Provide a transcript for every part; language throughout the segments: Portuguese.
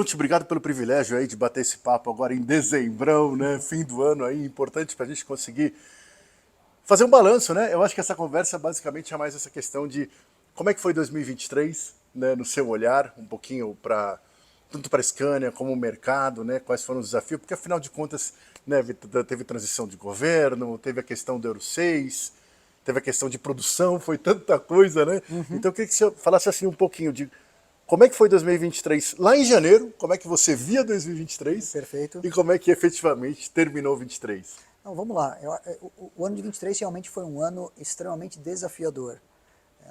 Lúcio, obrigado pelo privilégio aí de bater esse papo agora em dezembrão, né? Fim do ano aí, importante para a gente conseguir fazer um balanço, né? Eu acho que essa conversa basicamente é mais essa questão de como é que foi 2023, né? No seu olhar, um pouquinho para tanto para a Scania como o mercado, né? Quais foram os desafios? Porque afinal de contas, né? Teve transição de governo, teve a questão do Euro 6, teve a questão de produção, foi tanta coisa, né? Uhum. Então eu queria que você falasse assim um pouquinho de como é que foi 2023 lá em janeiro, como é que você via 2023 Perfeito. e como é que efetivamente terminou 23. Então, vamos lá. O ano de 23 realmente foi um ano extremamente desafiador.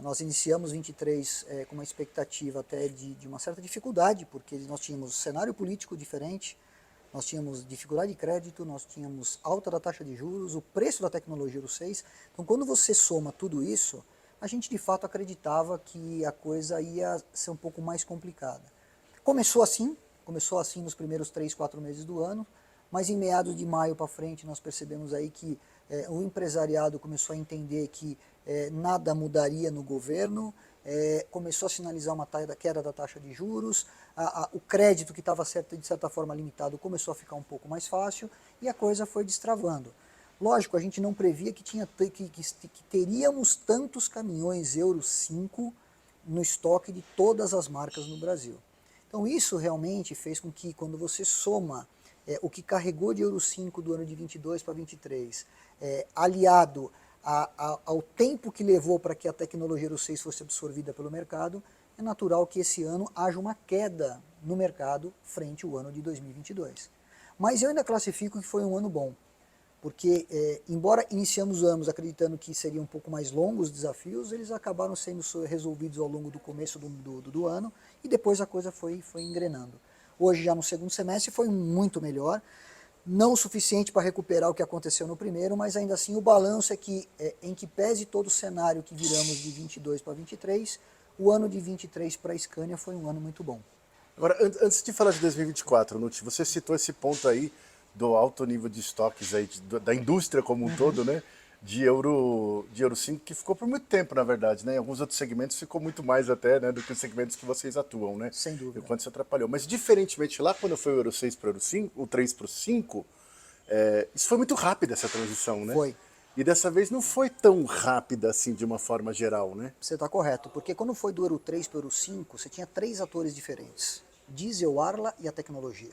Nós iniciamos 23 com uma expectativa até de uma certa dificuldade, porque nós tínhamos cenário político diferente, nós tínhamos dificuldade de crédito, nós tínhamos alta da taxa de juros, o preço da tecnologia Euro 6. Então, quando você soma tudo isso, a gente de fato acreditava que a coisa ia ser um pouco mais complicada. Começou assim nos primeiros 3, 4 meses do ano, mas em meados de maio para frente nós percebemos aí que o empresariado começou a entender que nada mudaria no governo, começou a sinalizar uma queda da taxa de juros, o crédito que estava de certa forma limitado começou a ficar um pouco mais fácil e a coisa foi destravando. Lógico, a gente não previa que teríamos tantos caminhões Euro 5 no estoque de todas as marcas no Brasil. Então isso realmente fez com que quando você soma o que carregou de Euro 5 do ano de 22 para 23, aliado ao tempo que levou para que a tecnologia Euro 6 fosse absorvida pelo mercado, é natural que esse ano haja uma queda no mercado frente ao ano de 2022. Mas eu ainda classifico que foi um ano bom, porque embora iniciamos anos acreditando que seriam um pouco mais longos os desafios, eles acabaram sendo resolvidos ao longo do começo do ano e depois a coisa foi engrenando. Hoje, já no segundo semestre, foi muito melhor, não o suficiente para recuperar o que aconteceu no primeiro, mas ainda assim o balanço é que, em que pese todo o cenário que viramos de 22 para 23, o ano de 23 para a Scania foi um ano muito bom. Agora, antes de falar de 2024, Nuti, você citou esse ponto aí do alto nível de estoques aí, da indústria como um Uhum. todo, né? De Euro 5, que ficou por muito tempo, na verdade, né? Em alguns outros segmentos ficou muito mais até, né, do que os segmentos que vocês atuam, né? Sem E o dúvida. quanto se atrapalhou. Mas diferentemente lá, quando foi o Euro 6 para o Euro 5, o 3 para o 5, isso foi muito rápido essa transição, né? Foi. E dessa vez não foi tão rápida assim de uma forma geral, né? Você está correto, porque quando foi do Euro 3 para o Euro 5, você tinha três atores diferentes: diesel, Arla e a tecnologia.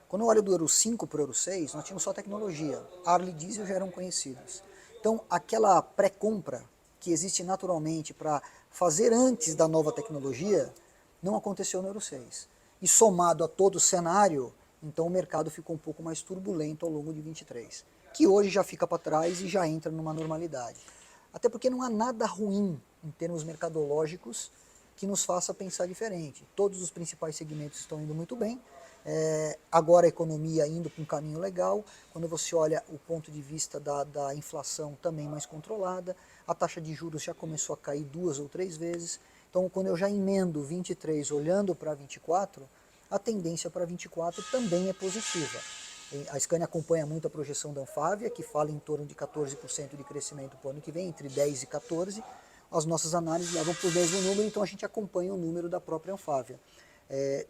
Quando eu olho do Euro 5 para o Euro 6, nós tínhamos só tecnologia. Arla e diesel já eram conhecidos. Então, aquela pré-compra que existe naturalmente para fazer antes da nova tecnologia, não aconteceu no Euro 6. E somado a todo o cenário, então o mercado ficou um pouco mais turbulento ao longo de 23, que hoje já fica para trás e já entra numa normalidade. Até porque não há nada ruim em termos mercadológicos que nos faça pensar diferente. Todos os principais segmentos estão indo muito bem, agora a economia indo para um caminho legal, quando você olha o ponto de vista da inflação também mais controlada, a taxa de juros já começou a cair 2 ou 3 vezes, então quando eu já emendo 23 olhando para 24, a tendência para 24 também é positiva. A Scania acompanha muito a projeção da Anfávia, que fala em torno de 14% de crescimento para o ano que vem, entre 10 e 14. As nossas análises levam para o mesmo número, então a gente acompanha o número da própria Anfávia.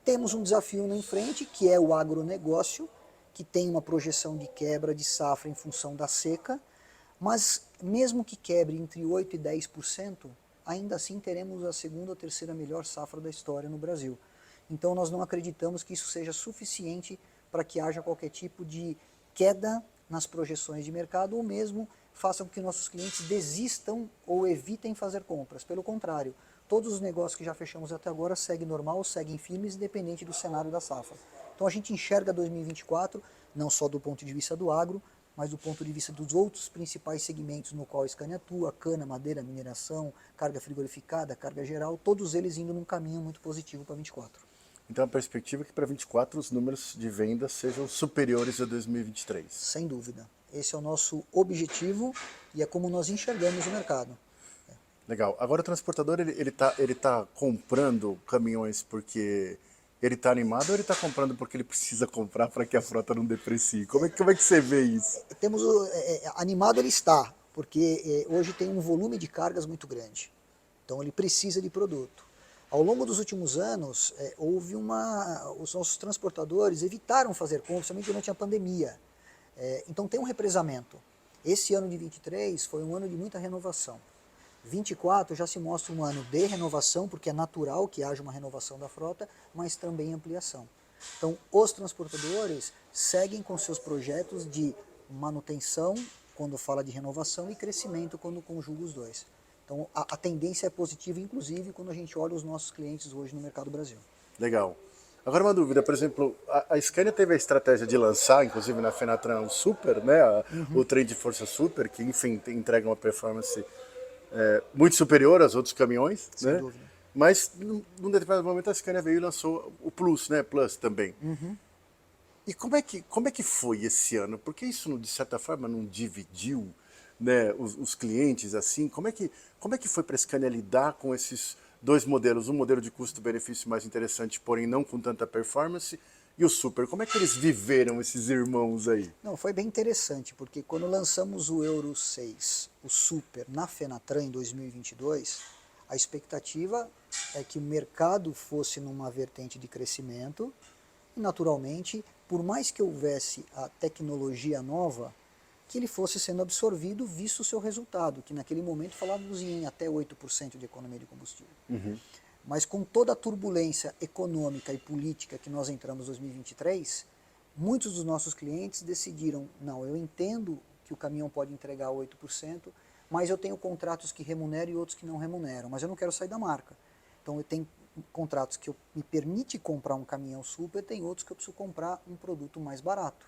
Temos um desafio na frente, que é o agronegócio, que tem uma projeção de quebra de safra em função da seca, mas mesmo que quebre entre 8% e 10%, ainda assim teremos a segunda ou terceira melhor safra da história no Brasil. Então nós não acreditamos que isso seja suficiente para que haja qualquer tipo de queda nas projeções de mercado ou mesmo façam com que nossos clientes desistam ou evitem fazer compras. Pelo contrário, todos os negócios que já fechamos até agora seguem normal, seguem firmes, independente do cenário da safra. Então a gente enxerga 2024, não só do ponto de vista do agro, mas do ponto de vista dos outros principais segmentos no qual a Scania atua: cana, madeira, mineração, carga frigorificada, carga geral, todos eles indo num caminho muito positivo para 24. Então a perspectiva é que para 24 os números de vendas sejam superiores a 2023. Sem dúvida. Esse é o nosso objetivo e é como nós enxergamos o mercado. Legal. Agora o transportador ele tá comprando caminhões porque ele tá animado ou ele tá comprando porque ele precisa comprar para que a frota não deprecie? Como é que você vê isso? Animado ele está, porque hoje tem um volume de cargas muito grande. Então ele precisa de produto. Ao longo dos últimos anos, os nossos transportadores evitaram fazer compras, somente durante a pandemia. Então tem um represamento. Esse ano de 23 foi um ano de muita renovação. 24 já se mostra um ano de renovação, porque é natural que haja uma renovação da frota, mas também ampliação. Então, os transportadores seguem com seus projetos de manutenção, quando fala de renovação, e crescimento, quando conjuga os dois. Então, a tendência é positiva, inclusive, quando a gente olha os nossos clientes hoje no mercado Brasil. Legal. Agora uma dúvida, por exemplo, a Scania teve a estratégia de lançar, inclusive na Fenatran, o Super, né, o trem de força Super, que enfim entrega uma performance muito superior aos outros caminhões, Sem né? dúvida. Mas num determinado momento a Scania veio e lançou o Plus, né, Plus também. E como é que foi esse ano? Porque isso, de certa forma, não dividiu, né, os clientes assim? Como é que foi para a Scania lidar com esses dois modelos? Um modelo de custo-benefício mais interessante, porém não com tanta performance, e o Super. Como é que eles viveram, esses irmãos aí? Não, foi bem interessante, porque quando lançamos o Euro 6, o Super, na Fenatran em 2022, a expectativa é que o mercado fosse numa vertente de crescimento e, naturalmente, por mais que houvesse a tecnologia nova, que ele fosse sendo absorvido visto o seu resultado, que naquele momento falávamos em até 8% de economia de combustível. Mas com toda a turbulência econômica e política que nós entramos em 2023, muitos dos nossos clientes decidiram, não, eu entendo que o caminhão pode entregar 8%, mas eu tenho contratos que remuneram e outros que não remuneram, mas eu não quero sair da marca. Então eu tenho contratos que me permite comprar um caminhão super, tem outros que eu preciso comprar um produto mais barato.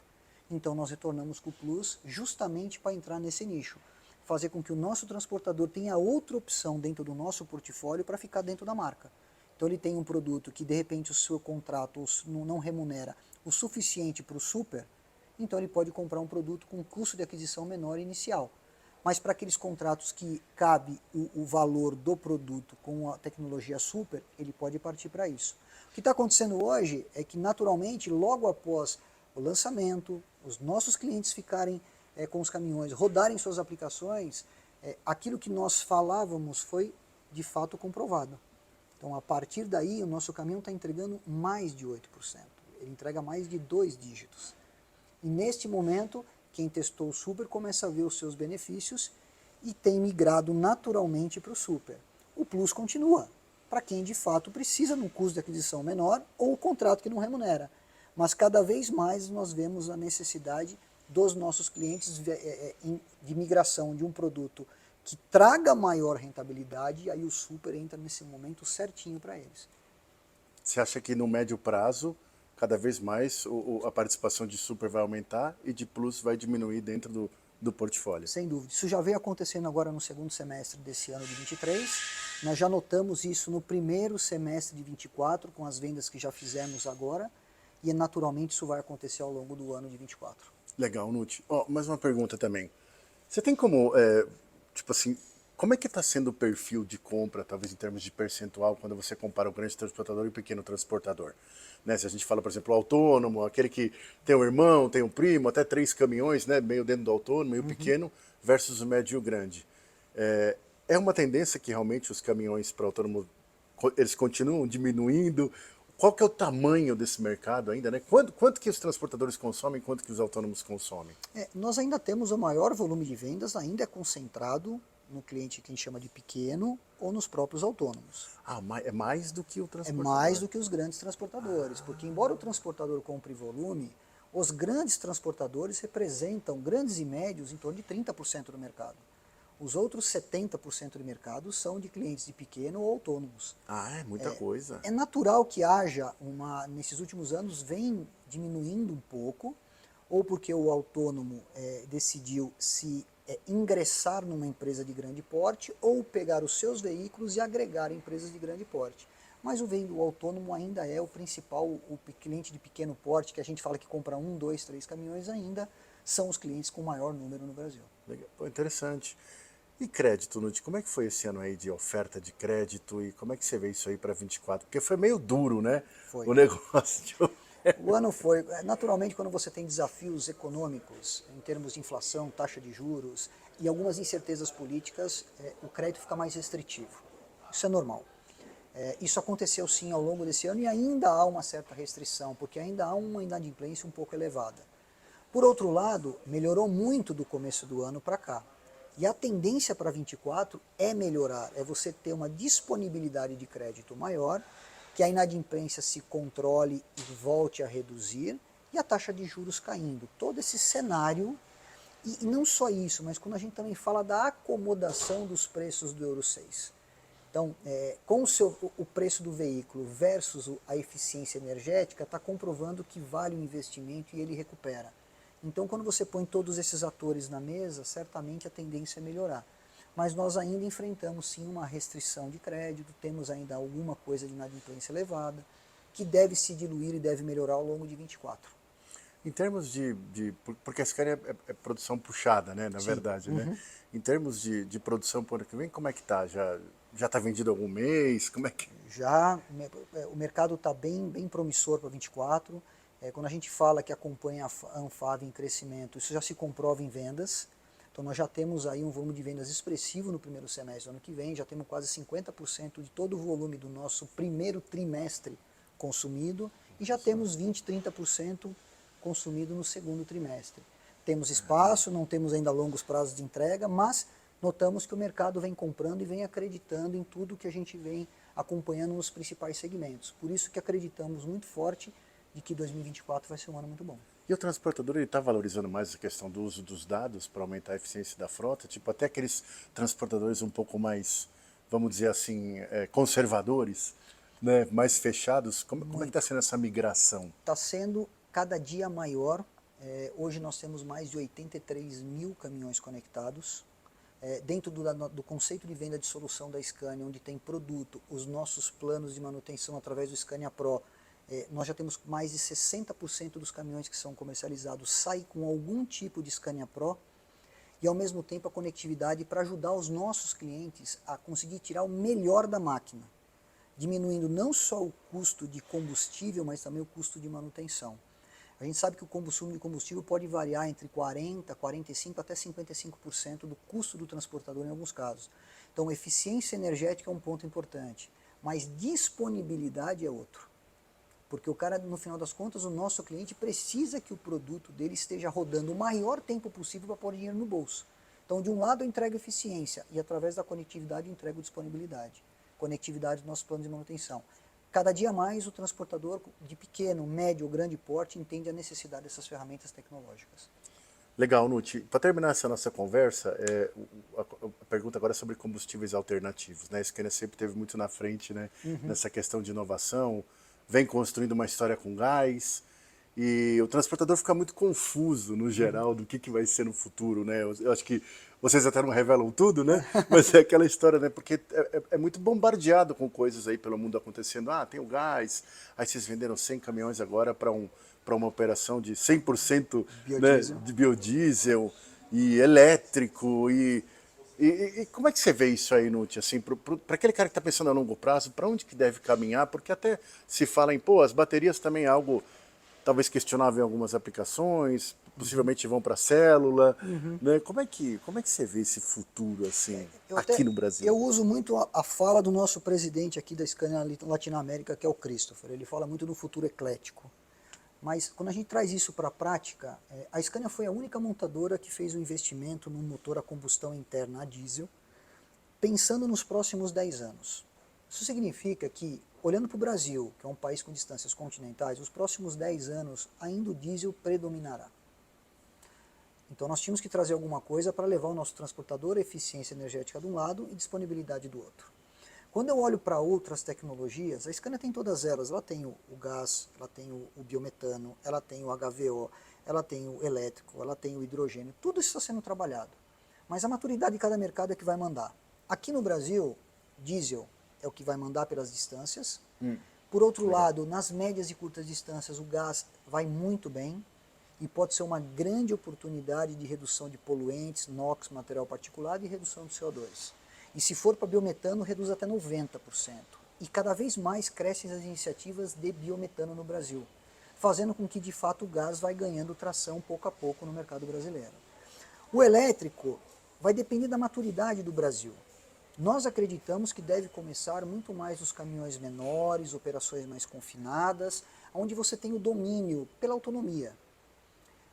Então nós retornamos com o Plus justamente para entrar nesse nicho, fazer com que o nosso transportador tenha outra opção dentro do nosso portfólio para ficar dentro da marca. Então ele tem um produto que de repente o seu contrato não remunera o suficiente para o super, então ele pode comprar um produto com custo de aquisição menor inicial. Mas para aqueles contratos que cabe o valor do produto com a tecnologia super, ele pode partir para isso. O que está acontecendo hoje é que naturalmente, logo após o lançamento, os nossos clientes ficarem com os caminhões, rodarem suas aplicações, aquilo que nós falávamos foi de fato comprovado. Então, a partir daí, o nosso caminhão está entregando mais de 8%. Ele entrega mais de 2 dígitos. E neste momento, quem testou o Super começa a ver os seus benefícios e tem migrado naturalmente para o Super. O Plus continua, para quem de fato precisa de um custo de aquisição menor ou o contrato que não remunera. Mas cada vez mais nós vemos a necessidade dos nossos clientes de migração de um produto que traga maior rentabilidade, e aí o Super entra nesse momento certinho para eles. Você acha que no médio prazo, cada vez mais a participação de Super vai aumentar e de Plus vai diminuir dentro do portfólio? Sem dúvida. Isso já veio acontecendo agora no segundo semestre desse ano de 23. Nós já notamos isso no primeiro semestre de 24, com as vendas que já fizemos agora, e naturalmente isso vai acontecer ao longo do ano de 24. Legal, Nuti. Mais uma pergunta também. Você tem como, tipo assim, como é que está sendo o perfil de compra, talvez em termos de percentual, quando você compara o grande transportador e o pequeno transportador? Né? Se a gente fala, por exemplo, o autônomo, aquele que tem um irmão, tem um primo, até 3 caminhões, né, meio dentro do autônomo, e o pequeno, versus o médio e o grande. É uma tendência que realmente os caminhões para autônomo, eles continuam diminuindo? Qual que é o tamanho desse mercado ainda, né? Quanto que os transportadores consomem, quanto que os autônomos consomem? Nós ainda temos o maior volume de vendas, ainda é concentrado no cliente que a gente chama de pequeno ou nos próprios autônomos. É mais do que o É transportador. mais do que os grandes transportadores, porque embora o transportador compre volume, os grandes transportadores representam, grandes e médios, em torno de 30% do mercado. Os outros 70% do mercado são de clientes de pequeno ou autônomos. É muita coisa. É natural que haja nesses últimos anos, vem diminuindo um pouco, ou porque o autônomo decidiu se ingressar numa empresa de grande porte, ou pegar os seus veículos e agregar empresas de grande porte. Mas o autônomo ainda é o principal, o cliente de pequeno porte, que a gente fala que compra 1, 2, 3 caminhões, ainda são os clientes com maior número no Brasil. Legal. Pô, interessante. E crédito, Nuti, como é que foi esse ano aí de oferta de crédito e como é que você vê isso aí para 24? Porque foi meio duro, né? Foi. O negócio. O ano foi, naturalmente, quando você tem desafios econômicos, em termos de inflação, taxa de juros e algumas incertezas políticas, o crédito fica mais restritivo. Isso é normal. Isso aconteceu sim ao longo desse ano e ainda há uma certa restrição, porque ainda há uma inadimplência um pouco elevada. Por outro lado, melhorou muito do começo do ano para cá. E a tendência para 24 é melhorar, é você ter uma disponibilidade de crédito maior, que a inadimplência se controle e volte a reduzir, e a taxa de juros caindo. Todo esse cenário, e não só isso, mas quando a gente também fala da acomodação dos preços do Euro 6. Então, com o preço do veículo versus a eficiência energética, está comprovando que vale o investimento e ele recupera. Então, quando você põe todos esses atores na mesa, certamente a tendência é melhorar. Mas nós ainda enfrentamos sim uma restrição de crédito, temos ainda alguma coisa de inadimplência elevada, que deve se diluir e deve melhorar ao longo de 24. Em termos porque a Scania é produção puxada, né, na Sim. verdade, né? Em termos de produção para o ano que vem, como é que tá? Já está vendido algum mês? Como é que... Já o mercado está bem promissor para 24. Quando a gente fala que acompanha a Anfavea em crescimento, isso já se comprova em vendas. Então nós já temos aí um volume de vendas expressivo no primeiro semestre do ano que vem, já temos quase 50% de todo o volume do nosso primeiro trimestre consumido e já temos 20, 30% consumido no segundo trimestre. Temos espaço, não temos ainda longos prazos de entrega, mas notamos que o mercado vem comprando e vem acreditando em tudo que a gente vem acompanhando nos principais segmentos. Por isso que acreditamos muito forte de que 2024 vai ser um ano muito bom. E o transportador está valorizando mais a questão do uso dos dados para aumentar a eficiência da frota? Tipo, até aqueles transportadores um pouco mais, vamos dizer assim, conservadores, né, mais fechados. Como é que está sendo essa migração? Está sendo cada dia maior. Hoje nós temos mais de 83 mil caminhões conectados. Dentro do conceito de venda de solução da Scania, onde tem produto, os nossos planos de manutenção através do Scania Pro, nós já temos mais de 60% dos caminhões que são comercializados saem com algum tipo de Scania Pro e ao mesmo tempo a conectividade para ajudar os nossos clientes a conseguir tirar o melhor da máquina, diminuindo não só o custo de combustível, mas também o custo de manutenção. A gente sabe que o consumo de combustível pode variar entre 40%, 45% até 55% do custo do transportador em alguns casos. Então, eficiência energética é um ponto importante, mas disponibilidade é outro. Porque o cara, no final das contas, o nosso cliente precisa que o produto dele esteja rodando o maior tempo possível para pôr dinheiro no bolso. Então, de um lado, eu entrego eficiência e, através da conectividade, eu entrego disponibilidade. Conectividade do nosso plano de manutenção. Cada dia mais, o transportador de pequeno, médio ou grande porte entende a necessidade dessas ferramentas tecnológicas. Legal, Nuti. Para terminar essa nossa conversa, a pergunta agora é sobre combustíveis alternativos, né? A Scania sempre esteve muito na frente, né, nessa questão de inovação, vem construindo uma história com gás, e o transportador fica muito confuso, no geral, do que vai ser no futuro, né? Eu acho que vocês até não revelam tudo, né? Mas é aquela história, né? Porque é muito bombardeado com coisas aí pelo mundo acontecendo. Ah, tem o gás, aí vocês venderam 100 caminhões agora para uma operação de 100% Biodiesel. né, de biodiesel e elétrico e como é que você vê isso aí, Nuti, assim, para aquele cara que está pensando a longo prazo, para onde que deve caminhar? Porque até se fala em, pô, as baterias também é algo talvez questionável em algumas aplicações, possivelmente vão para célula, né? Como é que você vê esse futuro, assim, aqui no Brasil? Eu uso muito a fala do nosso presidente aqui da Scania Latinoamérica, que é o Christopher. Ele fala muito do futuro eclético. Mas quando a gente traz isso para a prática, a Scania foi a única montadora que fez o investimento num motor a combustão interna a diesel, pensando nos próximos 10 anos. Isso significa que, olhando para o Brasil, que é um país com distâncias continentais, os próximos 10 anos ainda o diesel predominará. Então nós tínhamos que trazer alguma coisa para levar o nosso transportador a eficiência energética de um lado e disponibilidade do outro. Quando eu olho para outras tecnologias, a Scania tem todas elas. Ela tem o gás, ela tem o biometano, ela tem o HVO, ela tem o elétrico, ela tem o hidrogênio. Tudo isso está sendo trabalhado. Mas a maturidade de cada mercado é que vai mandar. Aqui no Brasil, diesel é o que vai mandar pelas distâncias. Por outro lado, nas médias e curtas distâncias, o gás vai muito bem e pode ser uma grande oportunidade de redução de poluentes, NOx, material particulado e redução do CO2. E se for para biometano, reduz até 90%. E cada vez mais crescem as iniciativas de biometano no Brasil, fazendo com que de fato o gás vai ganhando tração pouco a pouco no mercado brasileiro. O elétrico vai depender da maturidade do Brasil. Nós acreditamos que deve começar muito mais nos caminhões menores, operações mais confinadas, onde você tem o domínio pela autonomia.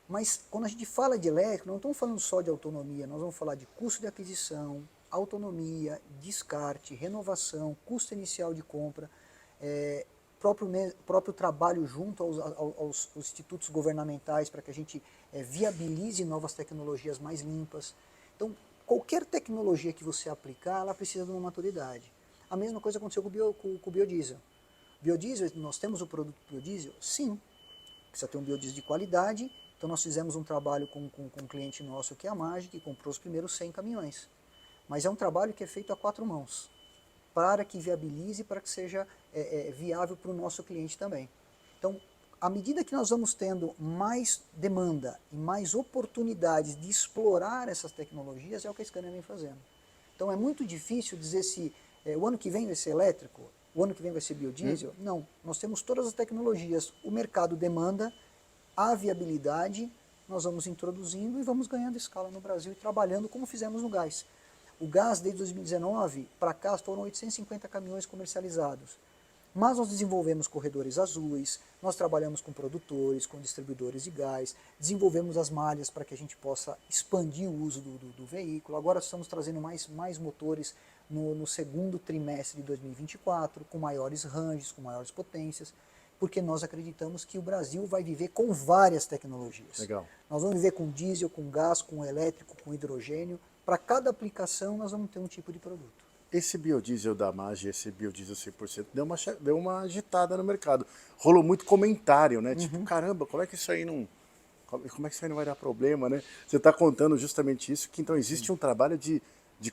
Mas quando a gente fala de elétrico, não estamos falando só de autonomia, nós vamos falar de custo de aquisição, autonomia, descarte, renovação, custo inicial de compra, próprio trabalho junto aos institutos governamentais para que a gente viabilize novas tecnologias mais limpas. Então, qualquer tecnologia que você aplicar, ela precisa de uma maturidade. A mesma coisa aconteceu com o biodiesel. Biodiesel, nós temos o produto biodiesel? Sim. Precisa ter um biodiesel de qualidade. Então nós fizemos um trabalho com um cliente nosso que é a Magic, que comprou os primeiros 100 caminhões. Mas é um trabalho que é feito a 4 mãos, para que viabilize, para que seja viável para o nosso cliente também. Então, à medida que nós vamos tendo mais demanda e mais oportunidades de explorar essas tecnologias, é o que a Scania vem fazendo. Então é muito difícil dizer se o ano que vem vai ser elétrico, o ano que vem vai ser biodiesel. Não, nós temos todas as tecnologias, o mercado demanda, a viabilidade, nós vamos introduzindo e vamos ganhando escala no Brasil e trabalhando como fizemos no gás. O gás, desde 2019 para cá, foram 850 caminhões comercializados. Mas nós desenvolvemos corredores azuis, nós trabalhamos com produtores, com distribuidores de gás, desenvolvemos as malhas para que a gente possa expandir o uso do veículo. Agora estamos trazendo mais motores no segundo trimestre de 2024, com maiores ranges, com maiores potências, porque nós acreditamos que o Brasil vai viver com várias tecnologias. Legal. Nós vamos viver com diesel, com gás, com elétrico, com hidrogênio. Para cada aplicação nós vamos ter um tipo de produto. Esse biodiesel da Magi, esse biodiesel 100%, deu uma agitada no mercado. Rolou muito comentário, né? Tipo, caramba, como é que isso aí não vai dar problema, né? Você está contando justamente isso, que então existe um trabalho de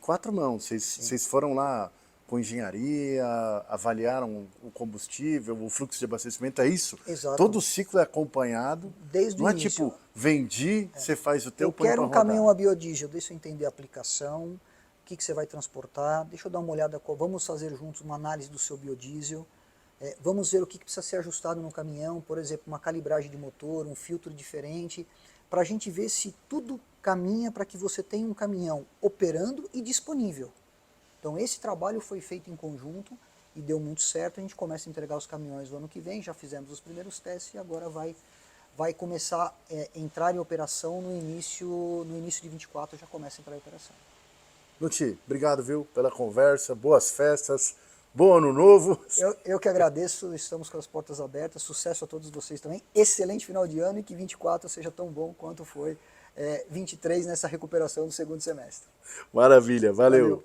4 mãos. Vocês foram lá com engenharia, avaliaram o combustível, o fluxo de abastecimento, é isso? Exato. Todo o ciclo é acompanhado. Desde não o é início. Tipo, vendi, você faz o teu, Eu põe quero pra um rodar. caminhão a biodiesel, deixa eu entender a aplicação, o que você vai transportar, deixa eu dar uma olhada, vamos fazer juntos uma análise do seu biodiesel, vamos ver o que precisa ser ajustado no caminhão, por exemplo, uma calibragem de motor, um filtro diferente, para a gente ver se tudo caminha para que você tenha um caminhão operando e disponível. Então esse trabalho foi feito em conjunto e deu muito certo, a gente começa a entregar os caminhões no ano que vem, já fizemos os primeiros testes e agora vai começar a entrar em operação no início de 24, já começa a entrar em operação. Nuti, obrigado, viu, pela conversa, boas festas, bom ano novo. Eu que agradeço, estamos com as portas abertas, sucesso a todos vocês também, excelente final de ano e que 24 seja tão bom quanto foi 23 nessa recuperação do segundo semestre. Maravilha, valeu.